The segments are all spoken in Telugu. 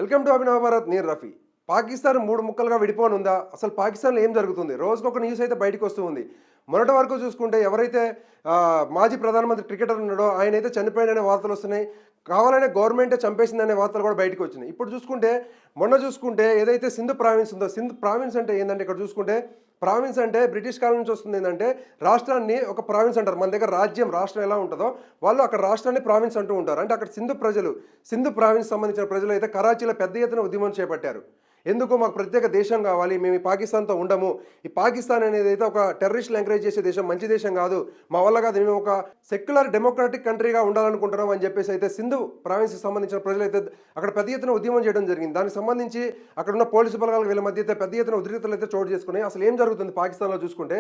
వెల్కమ్ టు అభినవ భారత్. నేను రఫీ. పాకిస్తాన్ 3 ముక్కలుగా విడిపోనుందా? అసలు పాకిస్తాన్లో ఏం జరుగుతుంది? రోజుకొక న్యూస్ అయితే బయటకు వస్తూ ఉంది. మొన్నటి వరకు చూసుకుంటే ఎవరైతే మాజీ ప్రధానమంత్రి క్రికెటర్ ఉన్నాడో ఆయనైతే చనిపోయిననే వార్తలు వస్తున్నాయి. కావాలనే గవర్నమెంటే చంపేసిందనే వార్తలు కూడా బయటకు వచ్చినాయి. ఇప్పుడు చూసుకుంటే మొన్న చూసుకుంటే ఏదైతే సింధు ప్రావిన్స్ ఉందో, సింధు ప్రావిన్స్ అంటే ఏంటంటే ఇక్కడ చూసుకుంటే ప్రావిన్స్ అంటే బ్రిటిష్ కాలం నుంచి వస్తుంది. ఏంటంటే రాష్ట్రాన్ని ఒక ప్రావిన్స్ అంటారు. మన దగ్గర రాష్ట్రం ఎలా ఉంటుందో వాళ్ళు అక్కడ రాష్ట్రాన్ని ప్రావిన్స్ అంటూ ఉంటారు. అంటే అక్కడ సింధు ప్రావిన్స్ సంబంధించిన ప్రజలు అయితే కరాచీలో పెద్ద ఎత్తున ఉద్యమం చేపట్టారు. ఎందుకు మాకు ప్రత్యేక దేశం కావాలి, మేము ఈ పాకిస్తాన్తో ఉండము, ఈ పాకిస్తాన్ అనేది అయితే ఒక టెర్రరిస్టులు ఎంకరేజ్ చేసే దేశం, మంచి దేశం కాదు, మా వల్ల కాదు, మేము ఒక సెక్యులర్ డెమోక్రాటిక్ కంట్రీగా ఉండాలనుకుంటున్నాం అని చెప్పేసి అయితే సింధు ప్రావిన్స్కి సంబంధించిన ప్రజలు అయితే అక్కడ పెద్ద ఎత్తున ఉద్యమం చేయడం జరిగింది. దానికి సంబంధించి అక్కడ ఉన్న పోలీసు బలగాల వీళ్ళ మధ్య అయితే పెద్ద ఎత్తున ఉద్రిక్తలు అయితే చోటు చేసుకున్నాయి. అసలు ఏం జరుగుతుంది పాకిస్తాన్లో చూసుకుంటే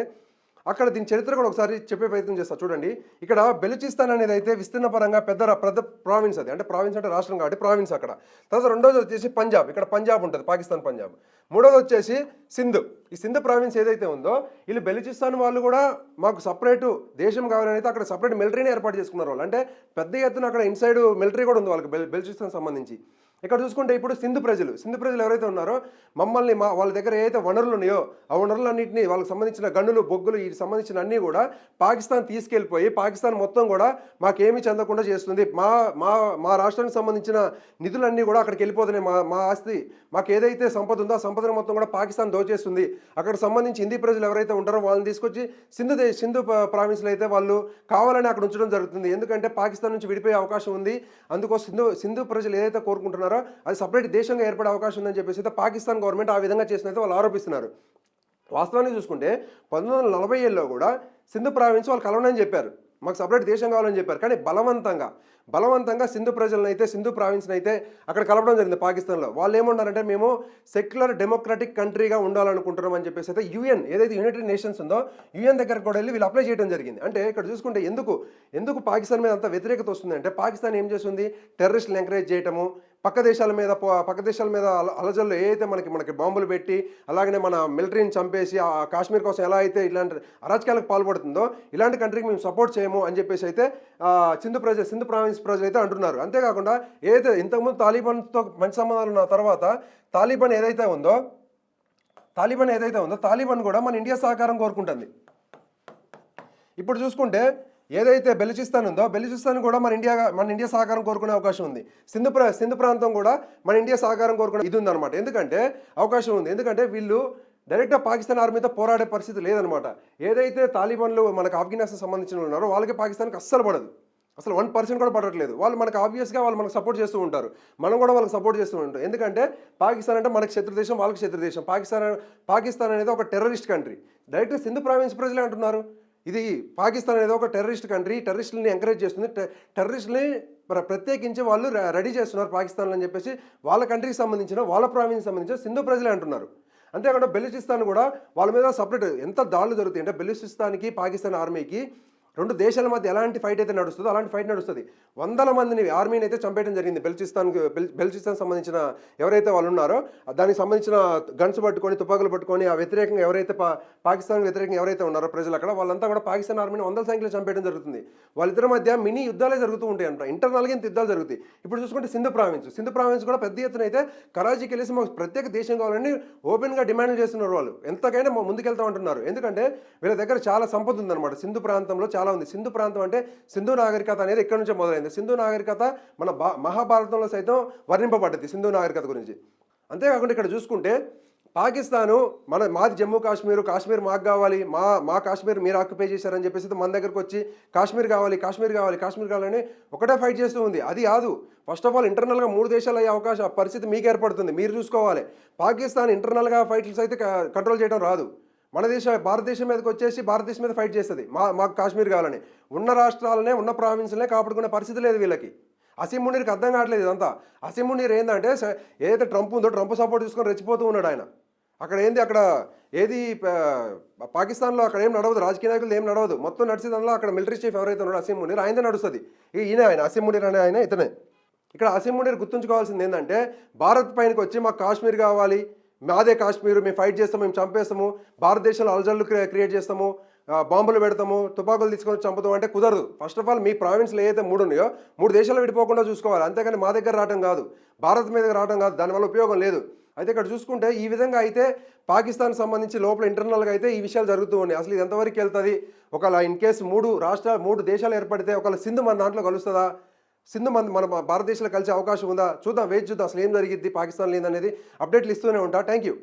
అక్కడ దీని చరిత్ర కూడా ఒకసారి చెప్పే ప్రయత్నం చేస్తా చూడండి. ఇక్కడ బెలూచిస్తాన్ అనేది అయితే విస్తీర్ణ పరంగా పెద్ద ప్రావిన్స్, అది అంటే ప్రావిన్స్ అంటే రాష్ట్రం కాబట్టి ప్రావిన్స్ అక్కడ. తర్వాత రెండోది వచ్చేసి పంజాబ్, ఇక్కడ పంజాబ్ ఉంటుంది, పాకిస్తాన్ పంజాబ్. మూడోది వచ్చేసి సింధు. ఈ సింధు ప్రావిన్స్ ఏదైతే ఉందో వీళ్ళు బెలూచిస్తాన్ వాళ్ళు కూడా మాకు సపరేటు దేశం కావాలని అయితే అక్కడ సపరేట్ మిలిటరీని ఏర్పాటు చేసుకున్నారు వాళ్ళు. అంటే పెద్ద ఎత్తున అక్కడ ఇన్సైడ్ మిలిటరీ కూడా ఉంది వాళ్ళకి బెలూచిస్తాన్ సంబంధించి. ఇక్కడ చూసుకుంటే ఇప్పుడు సింధు ప్రజలు ఎవరైతే ఉన్నారో మమ్మల్ని వాళ్ళ దగ్గర ఏదైతే వనరులు ఉన్నాయో ఆ వనరులన్నింటినీ వాళ్ళకి సంబంధించిన గనులు బొగ్గులు వీటికి సంబంధించిన అన్నీ కూడా పాకిస్తాన్ తీసుకెళ్ళిపోయి పాకిస్తాన్ మొత్తం కూడా మాకేమీ చెందకుండా చేస్తుంది. మా రాష్ట్రానికి సంబంధించిన నిధులన్నీ కూడా అక్కడికి వెళ్ళిపోతున్నాయి. మా ఆస్తి, మాకు ఏదైతే సంపద ఉందో ఆ సంపదను మొత్తం కూడా పాకిస్తాన్ దోచేస్తుంది. అక్కడ సంబంధించి హిందీ ప్రజలు ఎవరైతే ఉంటారో వాళ్ళని తీసుకొచ్చి సింధు ప్రావిన్స్లో అయితే వాళ్ళు కావాలని అక్కడ ఉంచడం జరుగుతుంది. ఎందుకంటే పాకిస్తాన్ నుంచి విడిపోయే అవకాశం ఉంది. అందుకోసం సింధు ప్రజలు ఏదైతే కోరుకుంటున్నారో అది సపరేట్ దేశంగా ఏర్పడే అవకాశం ఉందని చెప్పేసి అయితే పాకిస్తాన్ గవర్నమెంట్ ఆ విధంగా చేసినైతే వాళ్ళు ఆరోపిస్తున్నారు. వాస్తవాన్ని చూసుకుంటే 1947లో కూడా సింధు ప్రావిన్స్ వాళ్ళు కలవనని చెప్పారు, మాకు సపరేట్ దేశం కావాలని చెప్పారు. కానీ బలవంతంగా సింధు ప్రజలను అయితే సింధు ప్రావిన్స్ని అయితే అక్కడ కలపడం జరిగింది పాకిస్తాన్లో. వాళ్ళు ఏమన్నారంటే మేము సెక్యులర్ డెమోక్రాటిక్ కంట్రీగా ఉండాలనుకుంటున్నాం అని చెప్పేసి అయితే యుఎన్ ఏదైతే యునైటెడ్ నేషన్స్ ఉందో యుఎన్ దగ్గరకు కూడా వెళ్ళి వీళ్ళు అప్లై చేయడం జరిగింది. అంటే ఇక్కడ చూసుకుంటే ఎందుకు పాకిస్తాన్ మీద అంత వ్యతిరేకత వస్తుంది అంటే పాకిస్తాన్ ఏం చేస్తుంది, టెర్రరిస్టులు ఎంకరేజ్ చేయటము, పక్క దేశాల మీద అలజల్లో ఏదైతే మనకి బాంబులు పెట్టి అలాగనే మన మిలిటరీని చంపేసి ఆ కాశ్మీర్ కోసం ఎలా అయితే ఇలాంటి అరాచకాలకు పాల్పడుతుందో ఇలాంటి కంట్రీకి మేము సపోర్ట్ చేయము అని చెప్పేసి అయితే సింధు ప్రావిన్స్ ప్రజలు అయితే అంటున్నారు. అంతేకాకుండా ఏదైతే ఇంతకుముందు తాలిబాన్తో మంచి సంబంధాలు ఉన్న తర్వాత తాలిబాన్ ఏదైతే ఉందో తాలిబాన్ కూడా మన ఇండియా సహకారం కోరుకుంటుంది. ఇప్పుడు చూసుకుంటే ఏదైతే బెలూచిస్తాన్ ఉందో బెలూచిస్తాన్ కూడా మన ఇండియా సహకారం కోరుకునే అవకాశం ఉంది. సింధు ప్రాంతం కూడా మన ఇండియా సహకారం కోరుకునే ఇది ఉందన్నమాట. అవకాశం ఉంది. ఎందుకంటే వీళ్ళు డైరెక్ట్గా పాకిస్తాన్ ఆర్మీతో పోరాడే పరిస్థితి లేదనమాట. ఏదైతే తాలిబాన్లు మనకు ఆఫ్ఘనిస్తాన్ సంబంధించిన ఉన్నారో వాళ్ళకి పాకిస్తాన్కి అస్సలు పడదు, అసలు 1% కూడా పడట్లేదు. వాళ్ళు మనకు ఆబ్వియస్గా మనకు సపోర్ట్ చేస్తూ ఉంటారు, మనం కూడా వాళ్ళకి సపోర్ట్ చేస్తూ ఉంటాం. ఎందుకంటే పాకిస్తాన్ అంటే మనకి శత్రుదేశం, వాళ్ళకి శత్రుదేశం. పాకిస్తాన్ అనేది ఒక టెర్రరిస్ట్ కంట్రీ. డైరెక్ట్గా సింధు ప్రావిన్స్ ప్రజలే అంటున్నారు ఇది పాకిస్తాన్ అనేది ఒక టెర్రరిస్ట్ కంట్రీ, టెర్రరిస్టులని ఎంకరేజ్ చేస్తుంది, టెర్రరిస్టులని ప్రత్యేకించి వాళ్ళు రెడీ చేస్తున్నారు పాకిస్తాన్లో అని చెప్పేసి వాళ్ళ కంట్రీకి సంబంధించిన వాళ్ళ ప్రావిన్స్ సంబంధించిన సింధు ప్రజలే అంటున్నారు. అంతేకాకుండా బెలూచిస్తాన్ కూడా వాళ్ళ మీద సపరేట్ ఎంత దాడులు జరుగుతాయి అంటే బెలూచిస్తాన్కి పాకిస్తాన్ ఆర్మీకి రెండు దేశాల మధ్య ఎలాంటి ఫైట్ అయితే నడుస్తుందో అలాంటి ఫైట్ నడుస్తుంది. 100 మందిని ఆర్మీని అయితే చంపేయడం జరిగింది. బెలూచిస్తాన్ సంబంధించిన ఎవరైతే వాళ్ళు ఉన్నారో దానికి సంబంధించిన గన్స్ పట్టుకొని తుపాకులు పట్టుకొని ఆ వ్యతిరేకంగా ఎవరైతే పాకిస్తాన్ వ్యతిరేకంగా ఎవరైతే ఉన్నారో ప్రజలు అక్కడ వాళ్ళంతా కూడా పాకిస్తాన్ ఆర్మీని 100 సంఖ్యలో చంపేయడం జరుగుతుంది. వాళ్ళిద్దరి మధ్య మినీ యుద్ధాలే జరుగుతూ ఉంటాయి అంట, ఇంటర్నల్గా ఇంత యుద్ధాలు జరుగుతాయి. ఇప్పుడు చూసుకుంటే సింధు ప్రావిన్స్ కూడా పెద్ద ఎత్తున అయితే కరాచీకి వెళ్ళేసి మాకు ప్రత్యేక దేశం కావాలని ఓపెన్గా డిమాండ్ చేస్తున్నారు. వాళ్ళు ఎంతకైనా ముందుకెళ్తా ఉంటున్నారు. ఎందుకంటే వీళ్ళ దగ్గర చాలా సంపద ఉందన్నమాట. సింధు ప్రాంతంలో చాలా ఉంది. సింధు ప్రాంతం అంటే సింధు నాగరికత అనేది ఎక్కడి నుంచో మొదలైంది. సింధు నాగరికత మన మహాభారతంలో సైతం వర్ణింపబడ్డది సింధు నాగరికత గురించి. అంతేకాకుండా ఇక్కడ చూసుకుంటే పాకిస్తాను మాది జమ్మూ కాశ్మీర్ మాకు కావాలి, మా కాశ్మీర్ మీరు ఆక్యుపై చేశారని చెప్పేసి మన దగ్గరకు వచ్చి కాశ్మీర్ కావాలని ఒకటే ఫైట్ చేస్తూ ఉంది. అది కాదు. ఫస్ట్ ఆఫ్ ఆల్ ఇంటర్నల్గా 3 దేశాలు అయ్యే పరిస్థితి మీకు ఏర్పడుతుంది, మీరు చూసుకోవాలి. పాకిస్తాన్ ఇంటర్నల్గా ఫైట్స్ అయితే కంట్రోల్ చేయడం రాదు. భారతదేశం మీదకి వచ్చేసి భారతదేశం మీద ఫైట్ చేస్తుంది, మాకు కాశ్మీర్ కావాలని. ఉన్న రాష్ట్రాలనే ఉన్న ప్రావిన్స్లనే కాపాడుకునే పరిస్థితి లేదు వీళ్ళకి. అసీం మునీర్కి అర్థం కావట్లేదు ఇదంతా. అసీం మునీర్ ఏంటంటే ఏదైతే ట్రంప్ ఉందో ట్రంప్ సపోర్ట్ తీసుకొని రెచ్చిపోతూ ఉన్నాడు ఆయన. అక్కడ పాకిస్తాన్లో అక్కడ ఏం నడవదు, రాజకీయ నాయకులు ఏం నడవదు, మొత్తం నడిచేదానిలో అక్కడ మిలిటరీ చీఫ్ ఎవరైతే ఉన్నాడో అసీం మునీర్ ఆయనదే నడుస్తుంది. ఆయన అసీం మునీర్ అనే ఆయన ఇతనే. ఇక్కడ అసీం మునీర్ గుర్తుంచుకోవాల్సింది ఏంటంటే భారత్ పైనకి వచ్చి మాకు కాశ్మీర్ కావాలి, మాదే కాశ్మీర్, మేము ఫైట్ చేస్తాము, మేము చంపేస్తాము, భారతదేశంలో అలజడులు క్రియేట్ చేస్తాము, బాంబులు పెడతాము, తుపాకులు తీసుకొని చంపుతాం అంటే కుదరదు. ఫస్ట్ ఆఫ్ ఆల్ మీ ప్రావిన్స్లో ఏదైతే 3 ఉన్నాయో 3 దేశాలు విడిపోకుండా చూసుకోవాలి. అంతేగాని మా దగ్గర రావడం కాదు, భారత్ మీదకి రావడం కాదు, దానివల్ల ఉపయోగం లేదు. అయితే ఇక్కడ చూసుకుంటే ఈ విధంగా అయితే పాకిస్తాన్ సంబంధించి లోపల ఇంటర్నల్గా అయితే ఈ విషయాలు జరుగుతూ ఉన్నాయి. అసలు ఇది ఎంతవరకు వెళ్తుంది? ఒకవేళ ఇన్ కేసు 3 దేశాలు ఏర్పడితే ఒకవేళ సింధు మన దాంట్లో కలుస్తుందా? సింధు మన భారతదేశంలో కలిసే అవకాశం ఉందా? చూద్దాం, వేచి చూద్దాం అసలు ఏం జరిగిద్ది పాకిస్తాన్ లేదనేది. అప్డేట్లు ఇస్తూనే ఉంటా. Thank you.